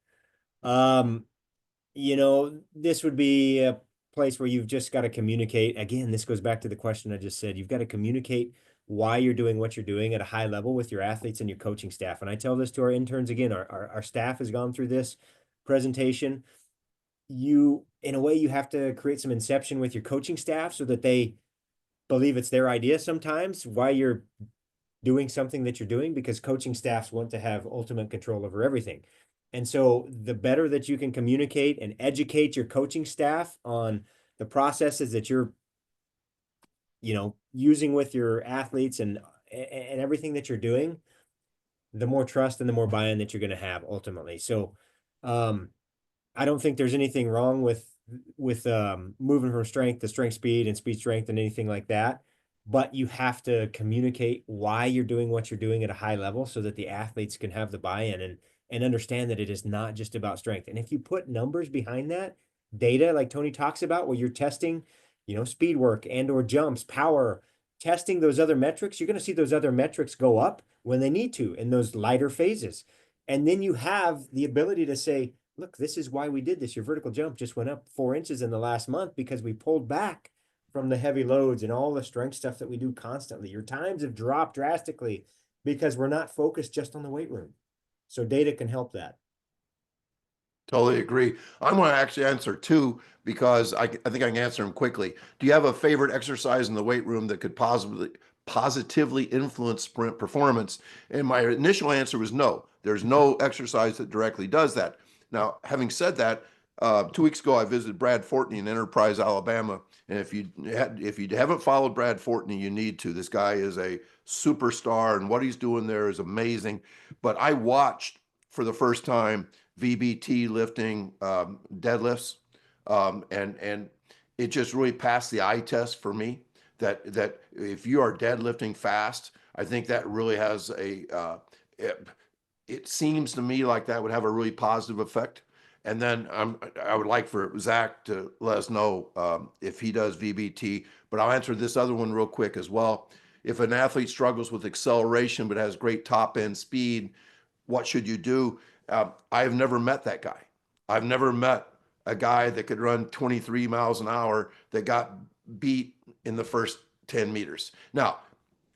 This would be a place where you've just got to communicate. Again, this goes back to the question I just said. You've got to communicate why you're doing what you're doing at a high level with your athletes and your coaching staff. And I tell this to our interns again, our staff has gone through this presentation. In a way, you have to create some inception with your coaching staff so that they believe it's their idea sometimes why you're doing something that you're doing, because coaching staffs want to have ultimate control over everything. And so the better that you can communicate and educate your coaching staff on the processes that you're, using with your athletes and everything that you're doing, the more trust and the more buy-in that you're going to have ultimately. So I don't think there's anything wrong with moving from strength to strength speed and speed strength and anything like that. But you have to communicate why you're doing what you're doing at a high level so that the athletes can have the buy-in and understand that it is not just about strength. And if you put numbers behind that, data like Tony talks about, where you're testing, speed work and or jumps, power, testing those other metrics, you're going to see those other metrics go up when they need to in those lighter phases. And then you have the ability to say, look, this is why we did this. Your vertical jump just went up 4 inches in the last month because we pulled back from the heavy loads and all the strength stuff that we do constantly. Your times have dropped drastically because we're not focused just on the weight room. So data can help that. Totally agree. I'm going to actually answer two because I think I can answer them quickly. Do you have a favorite exercise in the weight room that could positively influence sprint performance? And my initial answer was no. There's no exercise that directly does that. Now, having said that, 2 weeks ago I visited Brad Fortney in Enterprise, Alabama, and if you haven't followed Brad Fortney, you need to. This guy is a superstar, and what he's doing there is amazing. But I watched for the first time VBT lifting, deadlifts, and it just really passed the eye test for me. That if you are deadlifting fast, I think that really has it seems to me like that would have a really positive effect. And then I would like for Zach to let us know if he does VBT, but I'll answer this other one real quick as well. If an athlete struggles with acceleration but has great top end speed, what should you do? I have never met that guy. I've never met a guy that could run 23 miles an hour that got beat in the first 10 meters. Now,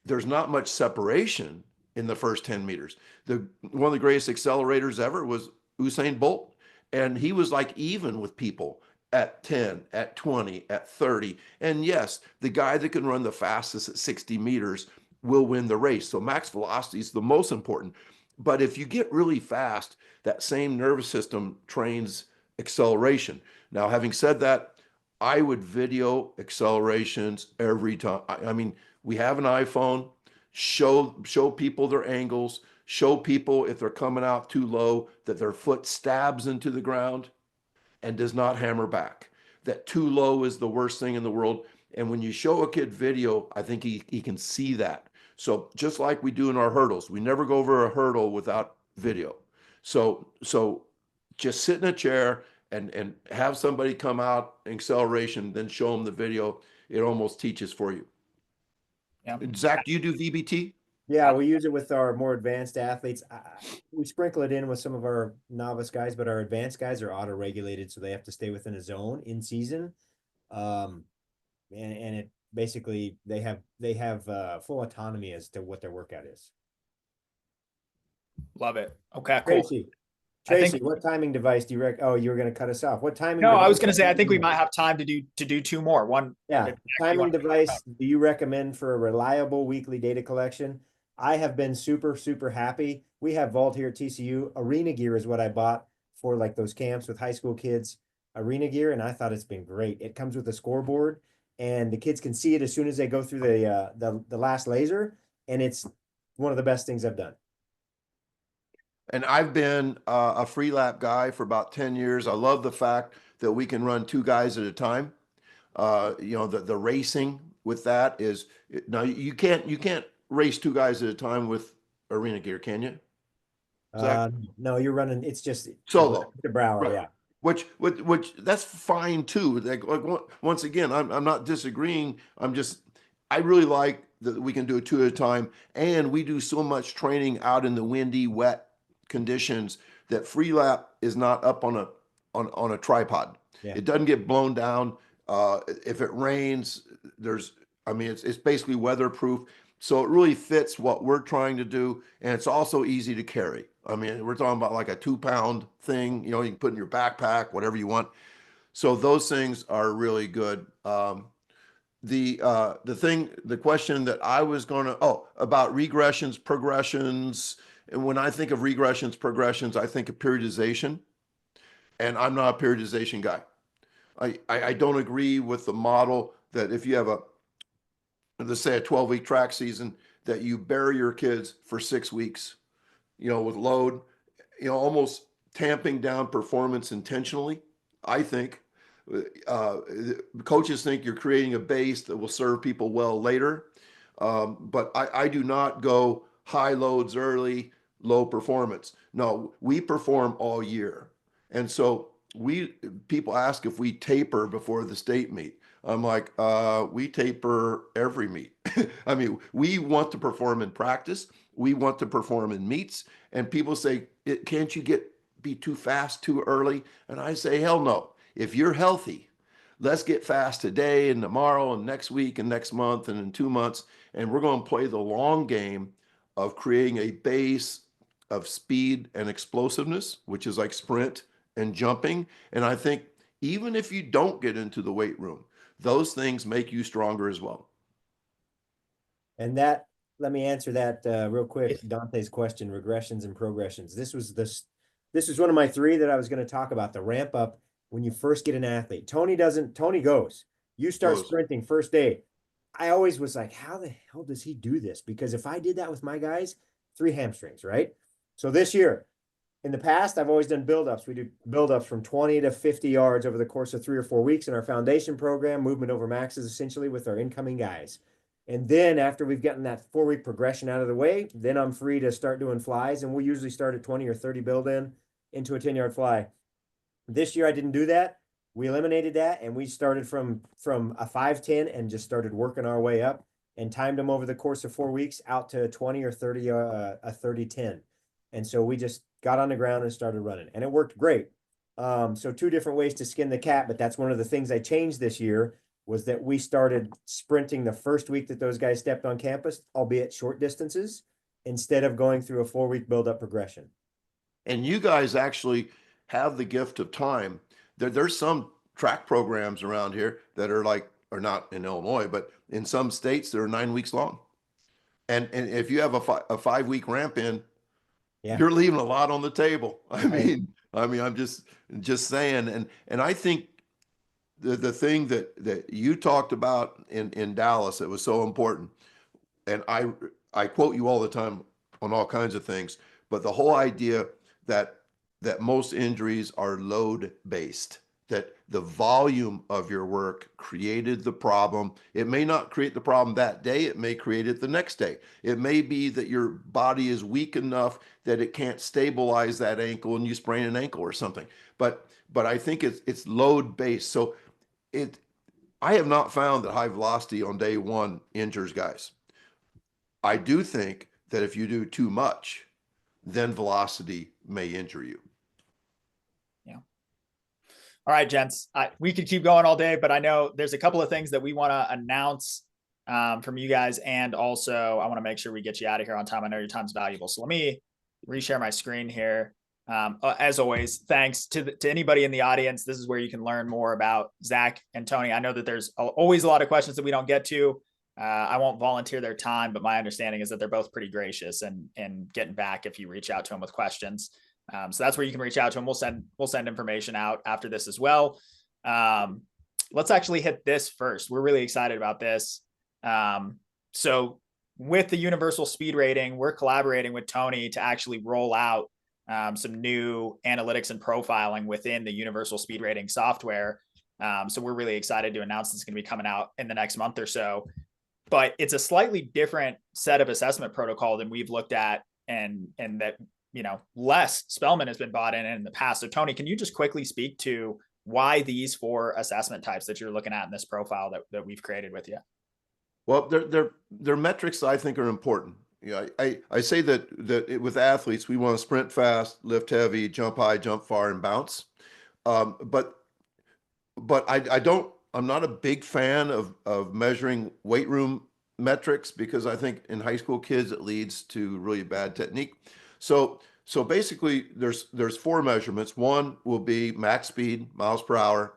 there's not much separation in the first 10 meters. One of the greatest accelerators ever was Usain Bolt, and he was like even with people at 10, at 20, at 30. And yes, the guy that can run the fastest at 60 meters will win the race. So max velocity is the most important. But if you get really fast, that same nervous system trains acceleration. Now, having said that, I would video accelerations every time. I mean, we have an iPhone. Show people their angles. Show people if they're coming out too low that their foot stabs into the ground and does not hammer back. That too low is the worst thing in the world. And when you show a kid video, I think he can see that. So just like we do in our hurdles, we never go over a hurdle without video. So just sit in a chair and have somebody come out in acceleration, then show them the video. It almost teaches for you. Yeah. Zach, do you do VBT? Yeah, we use it with our more advanced athletes. We sprinkle it in with some of our novice guys, but our advanced guys are auto-regulated, so they have to stay within a zone in season. Um, and it basically they have full autonomy as to what their workout is. Love it. Okay, cool. Tracy, I think Tracy, what timing device do you oh, you were going to cut us off. What timing no, I device was gonna do say I you think we might recommend? have time to do two more. One, Yeah, if you timing want to device do you recommend for a reliable weekly data collection? I have been super, super happy. We have Vault here at TCU. Arena gear is what I bought for like those camps with high school kids. Arena gear, and I thought it's been great. It comes with a scoreboard, and the kids can see it as soon as they go through the last laser, and it's one of the best things I've done. And I've been a free lap guy for about 10 years. I love the fact that we can run two guys at a time. You know, the racing with that is now you can't race two guys at a time with arena gear, can you, Zach? No, you're running. It's just Solo. the Brower, Right. yeah. Which that's fine too. Once again, I'm not disagreeing. I really like that we can do it two at a time, and we do so much training out in the windy, wet conditions that free lap is not up on a tripod. Yeah. It doesn't get blown down. If it rains, it's basically weatherproof. So it really fits what we're trying to do, and it's also easy to carry. I mean, we're talking about like a 2 pound thing, you can put in your backpack, whatever you want. So those things are really good. The question that I was about regressions, progressions, and when I think of regressions, progressions, I think of periodization, and I'm not a periodization guy. I don't agree with the model that if you have let's say a 12-week track season, that you bury your kids for 6 weeks, with load, almost tamping down performance intentionally. I think uh, coaches think you're creating a base that will serve people well later. But I do not go high loads early, low performance. No, we perform all year. And so people ask if we taper before the state meet. I'm like, we taper every meet. I mean, we want to perform in practice. We want to perform in meets. And people say, can't you be too fast too early? And I say, hell no. If you're healthy, let's get fast today and tomorrow and next week and next month and in 2 months. And we're going to play the long game of creating a base of speed and explosiveness, which is like sprint and jumping. And I think even if you don't get into the weight room, those things make you stronger as well. And let me answer that real quick. Dante's question: regressions and progressions. This is one of my three that I was going to talk about. The ramp up when you first get an athlete. Tony goes. You start sprinting first day. I always was like, how the hell does he do this? Because if I did that with my guys, 3 hamstrings, right? So this year, in the past, I've always done buildups. We do buildups from 20 to 50 yards over the course of 3 or 4 weeks in our foundation program, movement over maxes essentially with our incoming guys. And then after we've gotten that 4 week progression out of the way, then I'm free to start doing flies. And we'll usually start at 20 or 30 build into a 10-yard fly. This year I didn't do that. We eliminated that and we started from a 5-10 and just started working our way up and timed them over the course of 4 weeks out to 20 or 30, a 30-10. And so we just got on the ground and started running and it worked great. So 2 different ways to skin the cat, but that's one of the things I changed this year was that we started sprinting the first week that those guys stepped on campus, albeit short distances, instead of going through a 4 week build-up progression. And you guys actually have the gift of time. There's some track programs around here that are not in Illinois, but in some states they're 9 weeks long. And if you have a 5 week ramp in, you're leaving a lot on the table. I'm just saying. And I think the thing that you talked about in Dallas that was so important, and I quote you all the time on all kinds of things, but the whole idea that most injuries are load based, that the volume of your work created the problem. It may not create the problem that day, it may create it the next day. It may be that your body is weak enough that it can't stabilize that ankle and you sprain an ankle or something. But I think it's load based. So I have not found that high velocity on day one injures guys. I do think that if you do too much, then velocity may injure you. Yeah. All right, gents, we could keep going all day, but I know there's a couple of things that we want to announce from you guys. And also I want to make sure we get you out of here on time. I know your time's valuable. So let me reshare my screen here. As always, thanks to anybody in the audience. This is where you can learn more about Zach and Tony. I know that there's always a lot of questions that we don't get to. I won't volunteer their time, but my understanding is that they're both pretty gracious and getting back if you reach out to them with questions. So that's where you can reach out to them. We'll send information out after this as well. Let's actually hit this first. We're really excited about this. So with the universal speed rating, we're collaborating with Tony to actually roll out some new analytics and profiling within the universal speed rating software. So we're really excited to announce this is going to be coming out in the next month or so. But it's a slightly different set of assessment protocol than we've looked at, and that, you know, Les Spellman has been bought in the past. So Tony, can you just quickly speak to why these 4 assessment types that you're looking at in this profile that we've created with you? Well, they're metrics that I think are important. You know, I say that with athletes, we want to sprint fast, lift heavy, jump high, jump far, and bounce. But I'm not a big fan of measuring weight room metrics, because I think in high school kids it leads to really bad technique. So basically there's 4 measurements. One will be max speed, miles per hour.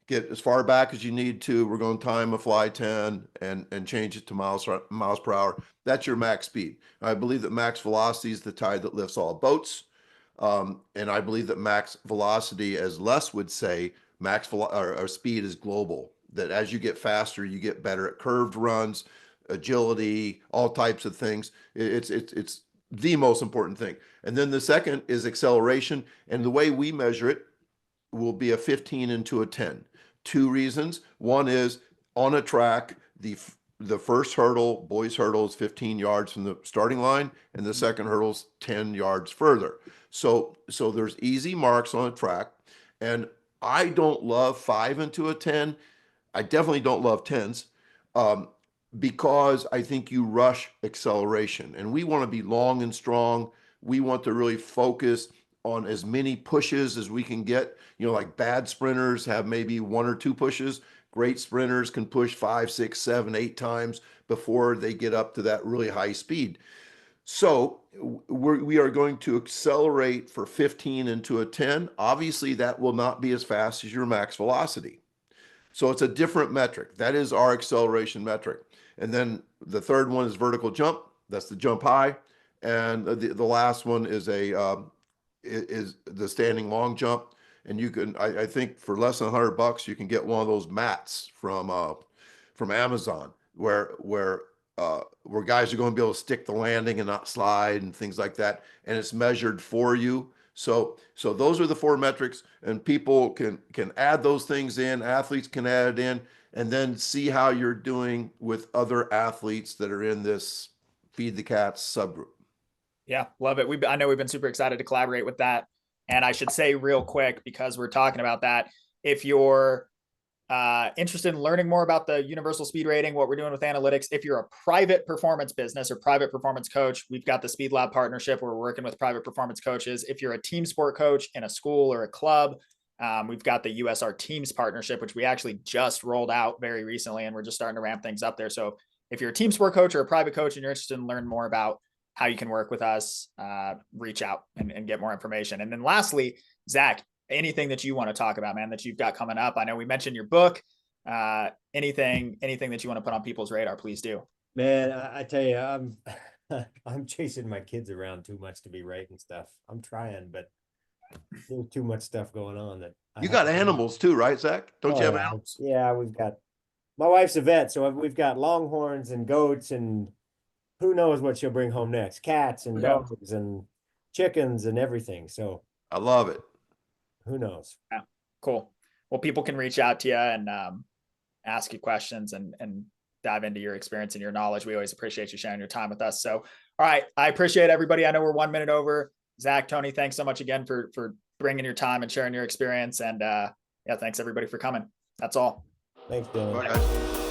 Get as far back as you need to. We're going to time a fly 10 and change it to miles per hour. That's your max speed. I believe that max velocity is the tide that lifts all boats. And I believe that max velocity, as Les would say, or speed is global. That as you get faster, you get better at curved runs, agility, all types of things. It's the most important thing. And then the second is acceleration. And the way we measure it will be a 15 into a 10. 2 reasons. One is on a track, the first hurdle, boys hurdle, is 15 yards from the starting line, and the second hurdle is 10 yards further. So there's easy marks on a track. And I don't love 5 into a 10. I definitely don't love 10s, because I think you rush acceleration, and we want to be long and strong. We want to really focus on as many pushes as we can get. You know, like bad sprinters have maybe 1 or 2 pushes. Great sprinters can push 5, 6, 7, 8 times before they get up to that really high speed. So we are going to accelerate for 15 into a 10. Obviously, that will not be as fast as your max velocity. So it's a different metric. That is our acceleration metric. And then the third one is vertical jump. That's the jump high. And the last one is is the standing long jump. And you can, I think for less than $100, you can get one of those mats from Amazon where guys are going to be able to stick the landing and not slide and things like that. And it's measured for you. So those are the 4 metrics, and people can add those things in. Athletes can add it in, and then see how you're doing with other athletes that are in this Feed the Cats subgroup. Yeah, love it. I know we've been super excited to collaborate with that. And I should say real quick, because we're talking about that, if you're interested in learning more about the universal speed rating, what we're doing with analytics, if you're a private performance business or private performance coach, we've got the Speed Lab partnership where we're working with private performance coaches. If you're a team sport coach in a school or a club, we've got the USR Teams partnership, which we actually just rolled out very recently, and we're just starting to ramp things up there. So if you're a team sport coach or a private coach and you're interested in learning more about how you can work with us, reach out and get more information. And then lastly, Zach, anything that you want to talk about, man, that you've got coming up? I know we mentioned your book. Anything that you want to put on people's radar, please do. Man, I tell you, I'm chasing my kids around too much to be writing stuff. I'm trying, but there's too much stuff going on that You got animals too, right, Zach? Don't you have animals? Yeah, we've got, my wife's a vet, so we've got longhorns and goats, and who knows what she'll bring home next. Cats and dogs and chickens and everything. So I love it. Who knows? Yeah, cool. Well, people can reach out to you and ask you questions and dive into your experience and your knowledge. We always appreciate you sharing your time with us. So, all right, I appreciate everybody. I know we're 1 minute over. Zach, Tony, thanks so much again for bringing your time and sharing your experience. And yeah, thanks everybody for coming. That's all. Thanks, Dylan. Bye, guys.